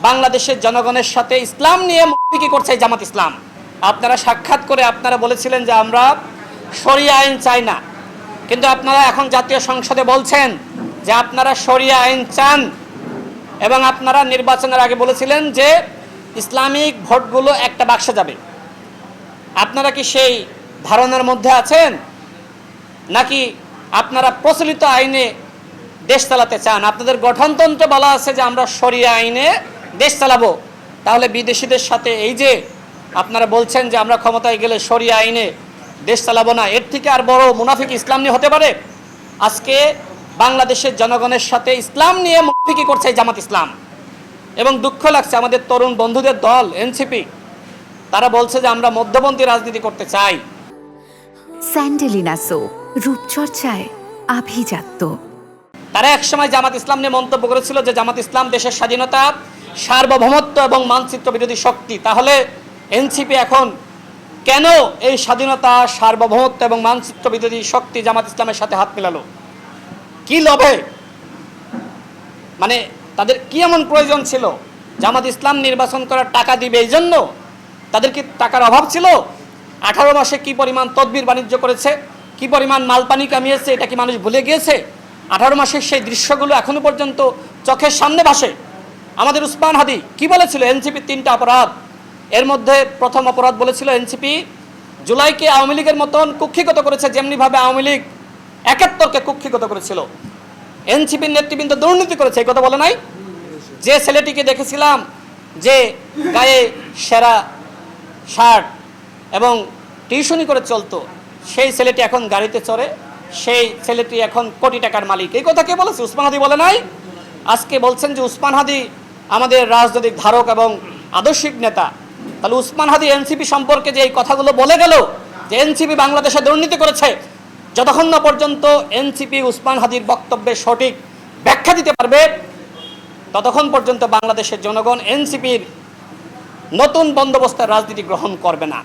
বাংলাদেশের জনগণের সাথে ইসলাম নিয়ে মুনাফিকি করছে জামাত ইসলাম। আপনারা সাক্ষাৎ করে আপনারা বলেছিলেন যে আমরা শরিয়া আইন চাই না, কিন্তু আপনারা এখন জাতীয় সংসদে বলছেন যে আপনারা শরিয়া আইন চান, এবং আপনারা নির্বাচনের আগে বলেছিলেন যে ইসলামিক ভোটগুলো একটা বাক্সে যাবে। আপনারা কি সেই ধারণার মধ্যে আছেন, নাকি আপনারা প্রচলিত আইনে দেশ চালাতে চান? আপনাদের গঠনতন্ত্রে বলা আছে যে আমরা শরিয়া আইনে দেশ চালাবো, তাহলে বিদেশিদের সাথে এই যে আপনারা বলছেন যে আমরা ক্ষমতায় গেলে শরিয়া আইনে দেশ চালাবো না, এর থেকে আর বড় মুনাফিক ইসলাম নিয়ে হতে পারে? আজকে বাংলাদেশের জনগণের সাথে ইসলাম নিয়ে মুনাফিকি করছে জামাত ইসলাম, এবং দুঃখ লাগছে আমাদের তরুণ বন্ধুদের দল এনসিপি, তারা বলছে যে আমরা মধ্যপন্থী রাজনীতি করতে চাই। স্যান্ডেলিনা সো, রূপচর্চায় আভিজাত্য। তারা একসময় জামাত ইসলাম নিয়ে মন্তব্য করেছিল যে জামাত ইসলাম দেশের স্বাধীনতা, সার্বভৌমত্ব এবং মানচিত্র বিরোধী শক্তি। তাহলে এনসিপি এখন কেন এই স্বাধীনতা, সার্বভৌমত্ব এবং মানচিত্র বিরোধী শক্তি জামাত ইসলামের সাথে হাত মেলালো? কি লোভে? মানে তাদের কি এমন প্রয়োজন ছিল? জামাত ইসলাম নির্বাচন করার টাকা দিবে এই জন্য? তাদের কি টাকার অভাব ছিল? 18 মাসে কি পরিমাণ তদবির বাণিজ্য করেছে, কি পরিমাণ মালপানি কামিয়েছে, এটা কি মানুষ ভুলে গিয়েছে? 18 মাসের সেই দৃশ্যগুলো এখনো পর্যন্ত চোখের সামনে ভাসে। আমাদের উসমান হাদি কি বলেছিল? এনসিপি 3টা অপরাধ, এর মধ্যে প্রথম অপরাধ বলেছিল এনসিপি জুলাইকে আওয়ামী লীগের মতন কুক্ষিগত করেছে, যেমনিভাবে আওয়ামী লীগ 71কে কুক্ষিগত করেছিল। এনসিপির নেতৃবৃন্দ দুর্নীতি করেছে, এই কথা বলে নাই? যে ছেলেটিকে দেখেছিলাম যে গায়ে সেরা শার্ট এবং টিউশনি করে চলতো, সেই ছেলেটি এখন গাড়িতে চড়ে, সেই ছেলেটি এখন কোটি টাকার মালিক। এই কথা কে বলেছে? উসমান হাদি বলে নাই? আজকে বলছেন যে উসমান হাদি আমাদের রাজনৈতিক ধারক এবং আদর্শিক নেতা। তাহলে উসমান হাদি এনসিপি সম্পর্কে যে এই কথাগুলো বলে গেল যে এনসিপি বাংলাদেশে দুর্নীতি করেছে, যতক্ষণ না পর্যন্ত এনসিপি উসমান হাদির বক্তব্যে সঠিক ব্যাখ্যা দিতে পারবে, ততক্ষণ পর্যন্ত বাংলাদেশের জনগণ এনসিপির নতুন বন্দোবস্তের রাজনীতি গ্রহণ করবে না।